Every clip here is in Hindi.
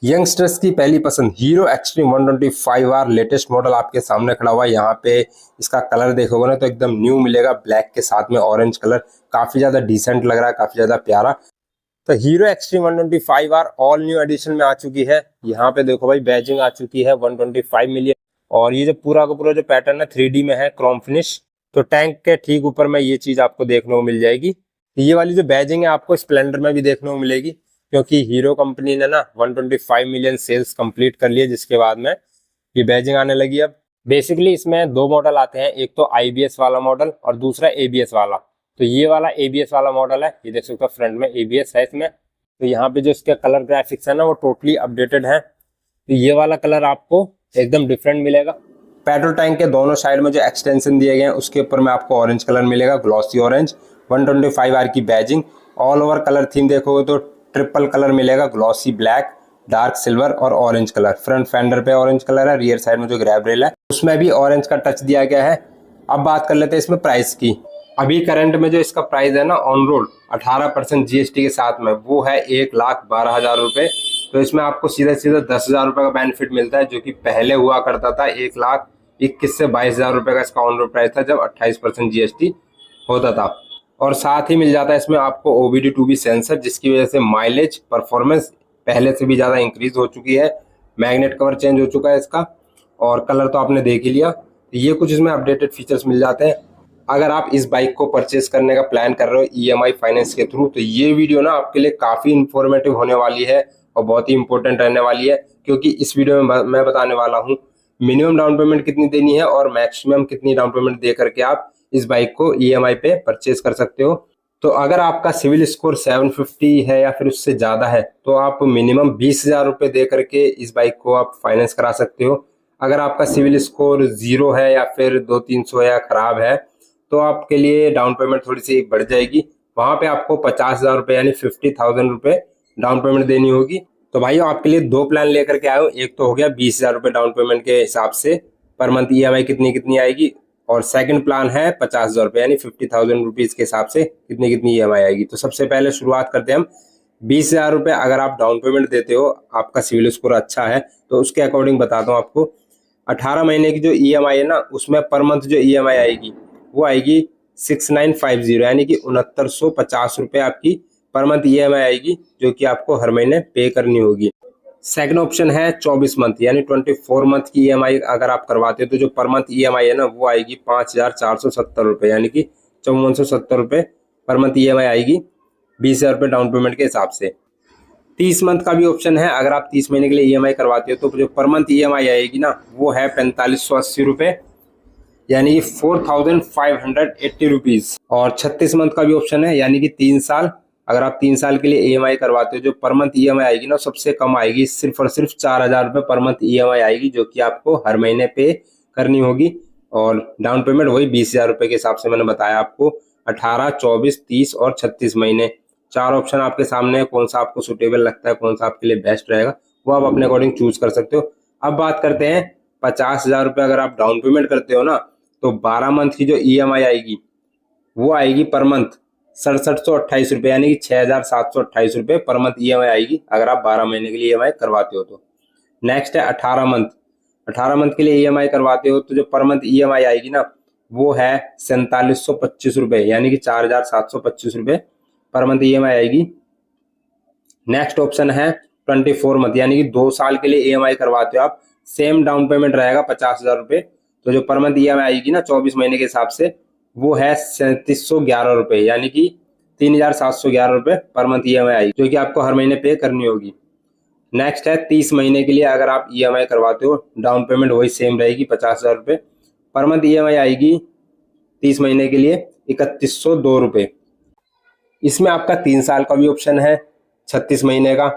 यंगस्टर्स की पहली पसंद hero Xtreme 125R latest model आपके सामने खड़ा हुआ है। यहाँ पे इसका कलर देखोगे ना तो एकदम न्यू मिलेगा, ब्लैक के साथ में ऑरेंज कलर, काफी ज्यादा डिसेंट लग रहा है, काफी ज्यादा प्यारा। तो Hero Xtreme 125R all new edition में आ चुकी है। यहाँ पे देखो भाई बैजिंग आ चुकी है 125 मिलियन, और ये जो पूरा का पूरा जो पैटर्न है 3D में है, क्रोम फिनिश। तो टैंक के ठीक ऊपर में ये चीज आपको देखने को मिल जाएगी। ये वाली जो बैजिंग है आपको स्प्लेंडर में भी देखने को मिलेगी, क्योंकि हीरो कंपनी ने ना 125 मिलियन सेल्स कंप्लीट कर लिए, जिसके बाद में ये बैजिंग आने लगी। अब बेसिकली इसमें दो मॉडल आते हैं, एक तो ABS वाला मॉडल और दूसरा ABS वाला। तो ये वाला ABS वाला मॉडल है, ये देख सकते हो फ्रंट में ABS है इसमें। तो यहाँ पे जो इसके कलर ग्राफिक्स है ना वो टोटली अपडेटेड है। तो ये वाला कलर आपको एकदम डिफरेंट मिलेगा। पेट्रोल टैंक के दोनों साइड में जो एक्सटेंशन दिए गए हैं उसके ऊपर में आपको ऑरेंज कलर मिलेगा, ग्लॉसी ऑरेंज। 125R की badging, all over colour theme देखोगे तो ट्रिपल कलर मिलेगा, ग्लॉसी ब्लैक, डार्क सिल्वर और ऑरेंज कलर। फ्रंट फेंडर पे ऑरेंज कलर है, रियर साइड में जो ग्रैब रेल है उसमें भी ऑरेंज का टच दिया गया है। अब बात कर लेते हैं इसमें प्राइस की। अभी करंट में जो इसका प्राइस है ना ऑन रोड 18% GST के साथ में, वो है 1,12,000 रुपए। तो इसमें आपको सीधा सीधा 10,000 रुपए का बेनिफिट मिलता है, जो कि पहले हुआ करता था 1,21,000 से 22,000 रुपए का इसका ऑन रोड प्राइस था, जब 28% GST होता था। और साथ ही मिल जाता है इसमें आपको OBD2B सेंसर, जिसकी वजह से माइलेज परफॉर्मेंस पहले से भी ज़्यादा इंक्रीज हो चुकी है। मैग्नेट कवर चेंज हो चुका है इसका, और कलर तो आपने देख ही लिया। तो ये कुछ इसमें अपडेटेड फीचर्स मिल जाते हैं। अगर आप इस बाइक को परचेस करने का प्लान कर रहे हो EMI फाइनेंस के थ्रू, तो ये वीडियो ना आपके लिए काफ़ी इंफॉर्मेटिव होने वाली है और बहुत ही इंपॉर्टेंट रहने वाली है, क्योंकि इस वीडियो में मैं बताने वाला हूँ मिनिमम डाउन पेमेंट कितनी देनी है और मैक्सिमम कितनी डाउन पेमेंट दे करके आप इस बाइक को EMI पे परचेस कर सकते हो। तो अगर आपका सिविल स्कोर 750 है या फिर उससे ज़्यादा है तो आप मिनिमम 20,000 रुपये दे करके इस बाइक को आप फाइनेंस करा सकते हो। अगर आपका सिविल स्कोर 0 है या फिर 200-300 या खराब है तो आपके लिए डाउन पेमेंट थोड़ी सी बढ़ जाएगी। वहाँ पे आपको 50,000 रुपये यानी 50,000 रुपये डाउन पेमेंट देनी होगी। तो भाइयों आपके लिए दो प्लान लेकर के आए हो, एक तो हो गया 20,000 रुपये डाउन पेमेंट के हिसाब से पर मंथ EMI कितनी कितनी आएगी, और सेकंड प्लान है 50,000 रुपये यानी 50,000 रुपीज़ के हिसाब से कितनी कितनी EMI आएगी। तो सबसे पहले शुरुआत करते हैं हम 20,000 रुपये अगर आप डाउन पेमेंट देते हो, आपका सिविल स्कोर अच्छा है तो उसके अकॉर्डिंग बताता हूँ आपको। 18 महीने की जो EMI है ना उसमें पर मंथ जो EMI आएगी वो आएगी 6950 यानी कि 6950 रुपये आपकी पर मंथ EMI आएगी, जो कि आपको हर महीने पे करनी होगी। सेकंड ऑप्शन है 24 मंथ यानी 24 मंथ की EMI अगर आप करवाते हो तो जो पर मंथ EMI है ना वो आएगी 5,470 रुपये यानी कि 5470 रुपये पर मंथ EMI आएगी 20,000 रुपये डाउन पेमेंट के हिसाब से। 30 मंथ का भी ऑप्शन है, अगर आप 30 महीने के लिए EMI करवाते हो तो जो पर मंथ EMI आएगी ना वो है 4580 रुपये यानी कि 4,580 रुपीज़। और 36 मंथ का भी ऑप्शन है यानी कि 3 साल, अगर आप 3 साल के लिए EMI करवाते हो जो पर मंथ EMI आएगी ना सबसे कम आएगी, सिर्फ और सिर्फ 4,000 रुपये पर मंथ EMI आएगी, जो कि आपको हर महीने पे करनी होगी। और डाउन पेमेंट वही 20,000 रुपये के हिसाब से मैंने बताया आपको। 18, 24, 30 और 36 महीने, चार ऑप्शन आपके सामने है, कौन सा आपको सुटेबल लगता है, कौन सा आपके लिए बेस्ट रहेगा वो आप अपने अकॉर्डिंग चूज कर सकते हो। अब बात करते हैं 50,000 रुपये अगर आप डाउन पेमेंट करते हो ना तो 12 मंथ की जो EMI आएगी वो आएगी पर मंथ 6728 रुपये यानी कि 6,728 रुपये पर मंथ EMI आएगी अगर आप 12 महीने के लिए EMI करवाते हो तो। नेक्स्ट है 18 मंथ। 18 मंथ के लिए EMI करवाते हो तो जो पर मंथ EMI आएगी ना वो है 4,725 रुपये यानी कि 4,725 रुपये पर मंथ EMI आएगी। नेक्स्ट ऑप्शन है 24 मंथ यानी कि 2 साल के लिए EMI करवाते हो आप, सेम डाउन पेमेंट रहेगा 50,000 रुपये। तो जो पर मंथ EMI आएगी ना 24 महीने के हिसाब से वो है 3,711 रुपये यानी कि 3,711 रुपये पर मंथ EMI आएगी, जो कि आपको हर महीने पे करनी होगी। नेक्स्ट है 30 महीने के लिए अगर आप EMI करवाते हो, डाउन पेमेंट वही सेम रहेगी 50,000 रुपये, पर मंथ EMI आएगी 30 महीने के लिए 3,102 रुपये। इसमें आपका 3 साल का भी ऑप्शन है 36 महीने का,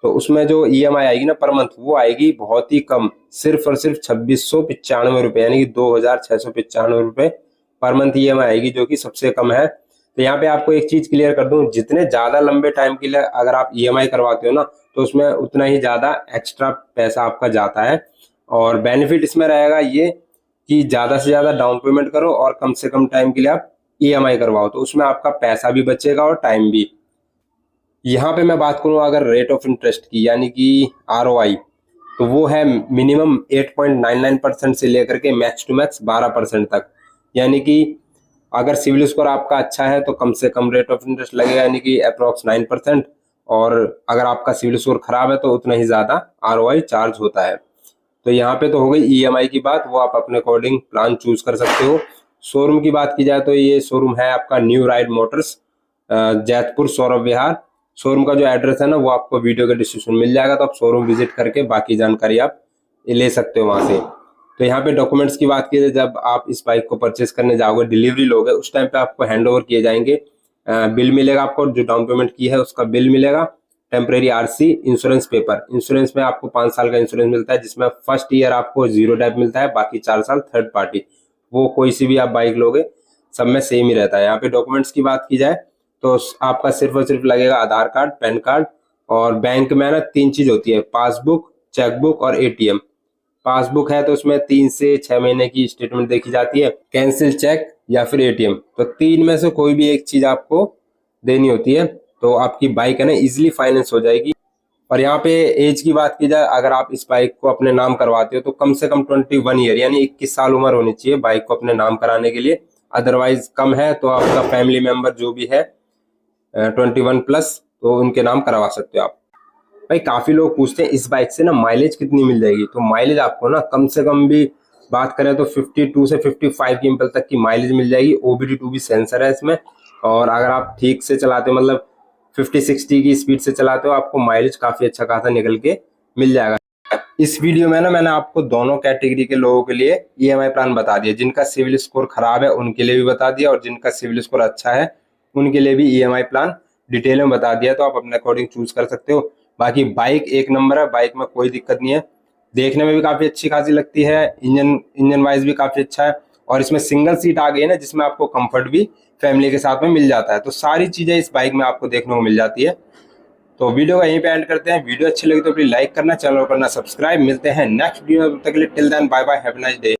तो उसमें जो EMI आएगी ना पर मंथ वो आएगी बहुत ही कम, सिर्फ और सिर्फ 2,695 रुपये यानी कि 2,695 रुपये पर मंथ EMI आएगी, जो कि सबसे कम है। तो यहाँ पे आपको एक चीज क्लियर कर दूं, जितने ज्यादा लंबे टाइम के लिए अगर आप EMI करवाते हो ना तो उसमें उतना ही ज्यादा एक्स्ट्रा पैसा आपका जाता है। और बेनिफिट इसमें रहेगा ये कि ज्यादा से ज्यादा डाउन पेमेंट करो और कम से कम टाइम के लिए आप EMI करवाओ, तो उसमें आपका पैसा भी बचेगा और टाइम भी। यहाँ पे मैं बात करूँ अगर रेट ऑफ इंटरेस्ट की यानी कि ROI, तो वो है मिनिमम 8.99% से लेकर के मैक्स टू मैक्स 12% तक। यानी कि अगर सिविल स्कोर आपका अच्छा है तो कम से कम रेट ऑफ इंटरेस्ट लगेगा, यानी कि अप्रॉक्स 9%। और अगर आपका सिविल स्कोर खराब है तो उतना ही ज़्यादा ROI चार्ज होता है। तो यहाँ पे तो हो गई EMI की बात, वो आप अपने अकॉर्डिंग प्लान चूज कर सकते हो। शोरूम की बात की जाए तो ये शोरूम है आपका New Ride Motors, Jaitpur Saurabh Vihar. Showroom का जो एड्रेस है ना वो आपको वीडियो के डिस्क्रिप्शन में मिल जाएगा, तो आप शोरूम विजिट करके बाकी जानकारी आप ले सकते हो वहां से। तो यहाँ पे डॉक्यूमेंट्स की बात की जाए, जब आप इस बाइक को परचेस करने जाओगे, डिलीवरी लोगे, उस टाइम पे आपको हैंड ओवर किए जाएंगे। बिल मिलेगा आपको, जो डाउन पेमेंट की है उसका बिल मिलेगा, temporary RC, insurance paper. Insurance में आपको 5 साल का इंश्योरेंस मिलता है, जिसमें फर्स्ट ईयर आपको 0 डेप मिलता है, बाकी 4 साल थर्ड पार्टी। वो कोई सी भी आप बाइक लोगे सब में सेम ही रहता है। यहाँ पे डॉक्यूमेंट्स की बात की जाए तो आपका सिर्फ और सिर्फ लगेगा आधार कार्ड, पैन कार्ड, और बैंक में ना 3 चीज होती है, पासबुक, चेकबुक और ATM। पासबुक है तो उसमें 3 से 6 महीने की स्टेटमेंट देखी जाती है, कैंसिल चेक या फिर ATM। तो 3 में से कोई भी एक चीज आपको देनी होती है, तो आपकी बाइक है ना इजिली फाइनेंस हो जाएगी। और यहाँ पे एज की बात की जाए, अगर आप इस बाइक को अपने नाम करवाते हो तो कम से कम 21 ईयर यानी 21 साल उम्र होनी चाहिए बाइक को अपने नाम कराने के लिए। अदरवाइज कम है तो आपका फैमिली मेंबर जो भी है 21+, तो उनके नाम करवा सकते हो आप। भाई काफी लोग पूछते हैं इस बाइक से ना माइलेज कितनी मिल जाएगी, तो माइलेज आपको ना कम से कम भी बात करें तो 52 से 55 किलोमीटर तक की माइलेज मिल जाएगी। OBD2 भी सेंसर है इसमें, और अगर आप ठीक से चलाते हो मतलब 50-60 की स्पीड से चलाते हो, आपको माइलेज काफी अच्छा खासा निकल के मिल जाएगा। इस वीडियो में ना मैंने आपको दोनों कैटेगरी के लोगों के लिए EMI प्लान बता दिया, जिनका सिविल स्कोर खराब है उनके लिए भी बता दिया, और जिनका सिविल स्कोर अच्छा है उनके लिए भी EMI प्लान डिटेल में बता दिया। तो आप अपने अकॉर्डिंग चूज कर सकते हो। बाकी बाइक एक नंबर है, बाइक में कोई दिक्कत नहीं है, देखने में भी काफी अच्छी खासी लगती है, इंजन वाइज भी काफी अच्छा है, और इसमें सिंगल सीट आ गई है ना, जिसमें आपको कंफर्ट भी फैमिली के साथ में मिल जाता है। तो सारी चीजें इस बाइक में आपको देखने को मिल जाती है। तो वीडियो का यहीं पे एंड करते हैं। वीडियो अच्छी लगी तो प्लीज लाइक करना, चैनल को करना सब्सक्राइब। मिलते हैं नेक्स्ट वीडियो में, तब तक के लिए till then bye bye, have a nice day.